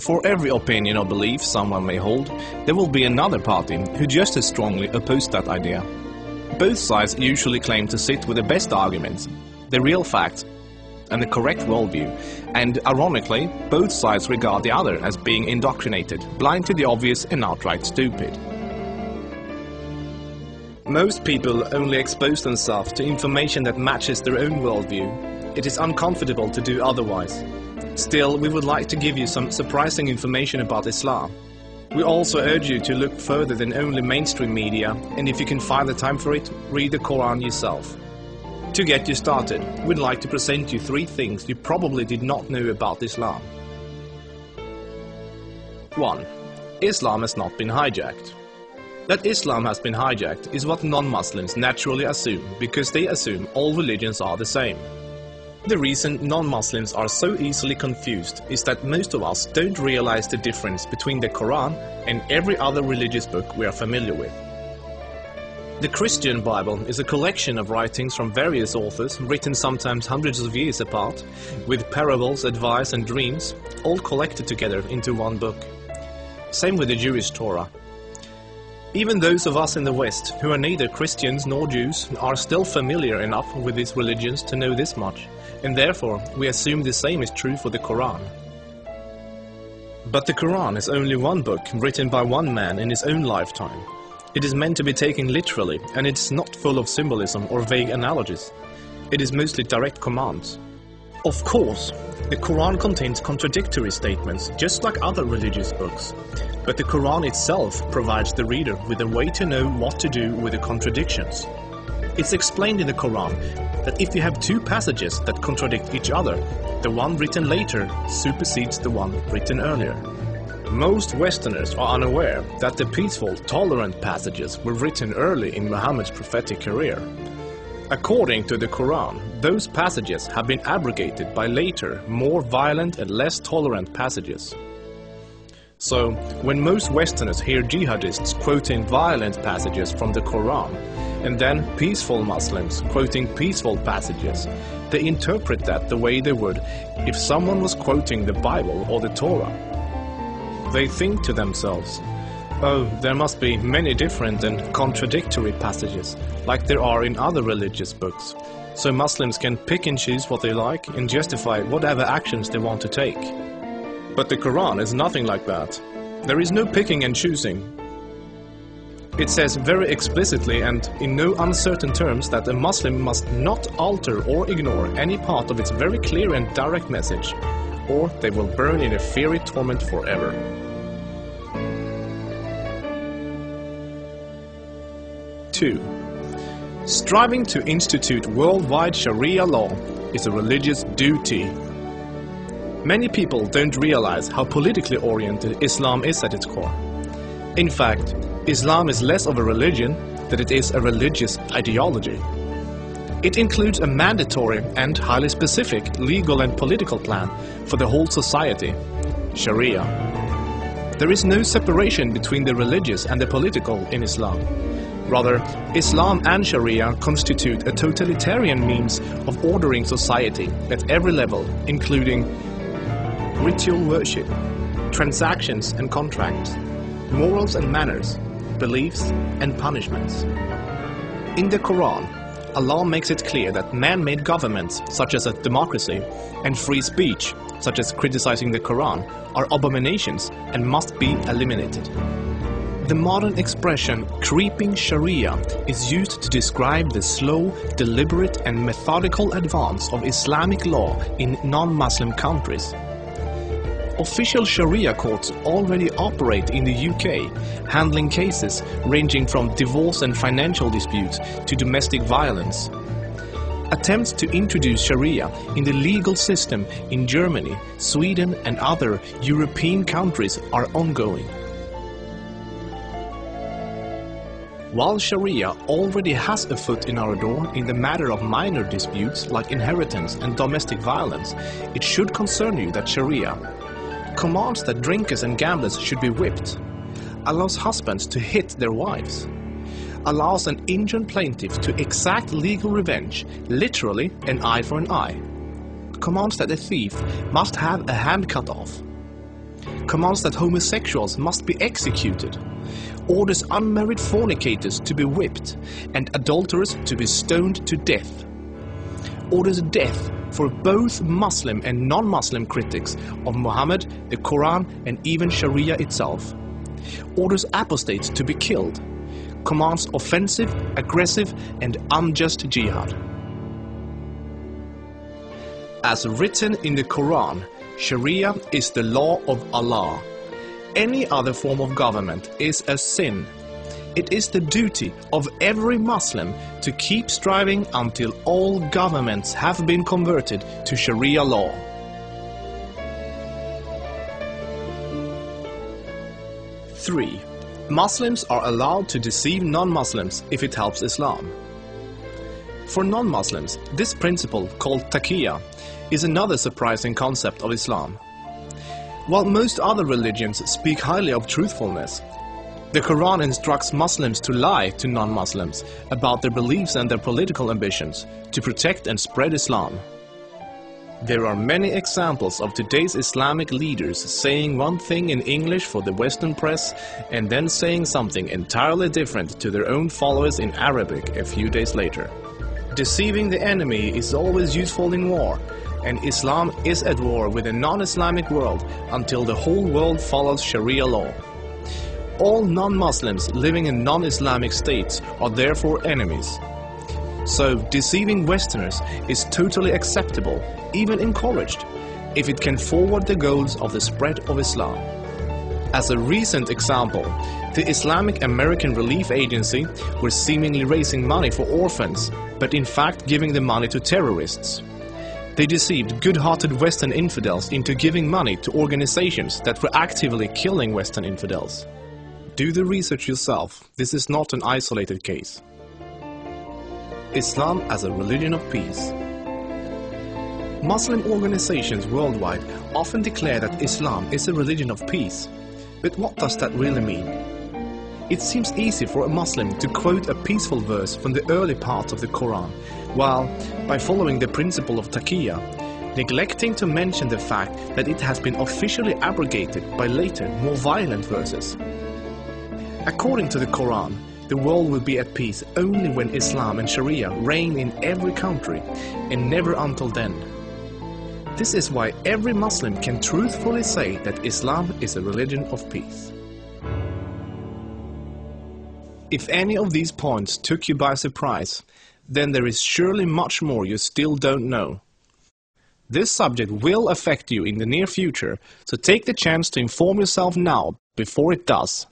For every opinion or belief someone may hold, there will be another party who just as strongly oppose that idea. Both sides usually claim to sit with the best arguments, the real facts, and the correct worldview, and ironically, both sides regard the other as being indoctrinated, blind to the obvious and outright stupid. Most people only expose themselves to information that matches their own worldview. It is uncomfortable to do otherwise. Still, we would like to give you some surprising information about Islam. We also urge you to look further than only mainstream media, and if you can find the time for it, read the Quran yourself. To get you started, we'd like to present you 3 things you probably did not know about Islam. 1. Islam has not been hijacked. That Islam has been hijacked is what non-Muslims naturally assume, because they assume all religions are the same. The reason non-Muslims are so easily confused is that most of us don't realize the difference between the Quran and every other religious book we are familiar with. The Christian Bible is a collection of writings from various authors, written sometimes hundreds of years apart, with parables, advice and dreams, all collected together into one book. Same with the Jewish Torah. Even those of us in the West, who are neither Christians nor Jews, are still familiar enough with these religions to know this much, and therefore we assume the same is true for the Quran. But the Quran is only one book written by one man in his own lifetime. It is meant to be taken literally, and it is not full of symbolism or vague analogies. It is mostly direct commands. Of course, the Quran contains contradictory statements, just like other religious books. But the Quran itself provides the reader with a way to know what to do with the contradictions. It's explained in the Quran that if you have 2 passages that contradict each other, the one written later supersedes the one written earlier. Most Westerners are unaware that the peaceful, tolerant passages were written early in Muhammad's prophetic career. According to the Quran, those passages have been abrogated by later, more violent and less tolerant passages. So, when most Westerners hear jihadists quoting violent passages from the Quran, and then peaceful Muslims quoting peaceful passages, they interpret that the way they would if someone was quoting the Bible or the Torah. They think to themselves, oh, there must be many different and contradictory passages, like there are in other religious books, so Muslims can pick and choose what they like and justify whatever actions they want to take. But the Quran is nothing like that. There is no picking and choosing. It says very explicitly and in no uncertain terms that a Muslim must not alter or ignore any part of its very clear and direct message, or they will burn in a fiery torment forever. Two. Striving to institute worldwide Sharia law is a religious duty. Many people don't realize how politically oriented Islam is at its core. In fact, Islam is less of a religion than it is a religious ideology. It includes a mandatory and highly specific legal and political plan for the whole society, Sharia. There is no separation between the religious and the political in Islam. Rather, Islam and Sharia constitute a totalitarian means of ordering society at every level, including ritual worship, transactions and contracts, morals and manners, beliefs and punishments. In the Quran, Allah makes it clear that man-made governments, such as a democracy, and free speech, such as criticizing the Quran, are abominations and must be eliminated. The modern expression creeping Sharia is used to describe the slow, deliberate and methodical advance of Islamic law in non-Muslim countries. Official Sharia courts already operate in the UK, handling cases ranging from divorce and financial disputes to domestic violence. Attempts to introduce Sharia in the legal system in Germany, Sweden and other European countries are ongoing. While Sharia already has a foot in our door in the matter of minor disputes like inheritance and domestic violence, it should concern you that Sharia commands that drinkers and gamblers should be whipped, allows husbands to hit their wives, allows an injured plaintiff to exact legal revenge, literally an eye for an eye, commands that a thief must have a hand cut off, commands that homosexuals must be executed, orders unmarried fornicators to be whipped and adulterers to be stoned to death, orders death for both Muslim and non-Muslim critics of Muhammad, the Quran and even Sharia itself, orders apostates to be killed, commands offensive, aggressive and unjust jihad. As written in the Quran, Sharia is the law of Allah. Any other form of government is a sin. It is the duty of every Muslim to keep striving until all governments have been converted to Sharia law. Three, Muslims are allowed to deceive non-Muslims if it helps Islam. For non-Muslims, this principle, called taqiyya, is another surprising concept of Islam. While most other religions speak highly of truthfulness, the Quran instructs Muslims to lie to non-Muslims about their beliefs and their political ambitions to protect and spread Islam. There are many examples of today's Islamic leaders saying one thing in English for the Western press and then saying something entirely different to their own followers in Arabic a few days later. Deceiving the enemy is always useful in war, and Islam is at war with a non-Islamic world until the whole world follows Sharia law. All non-Muslims living in non-Islamic states are therefore enemies. So deceiving Westerners is totally acceptable, even encouraged, if it can forward the goals of the spread of Islam. As a recent example, the Islamic American Relief Agency were seemingly raising money for orphans, but in fact giving the money to terrorists. They deceived good-hearted Western infidels into giving money to organizations that were actively killing Western infidels. Do the research yourself, this is not an isolated case. Islam as a religion of peace. Muslim organizations worldwide often declare that Islam is a religion of peace. But what does that really mean? It seems easy for a Muslim to quote a peaceful verse from the early parts of the Quran, while, by following the principle of taqiyya, neglecting to mention the fact that it has been officially abrogated by later, more violent verses. According to the Quran, the world will be at peace only when Islam and Sharia reign in every country, and never until then. This is why every Muslim can truthfully say that Islam is a religion of peace. If any of these points took you by surprise, then there is surely much more you still don't know. This subject will affect you in the near future, so take the chance to inform yourself now before it does.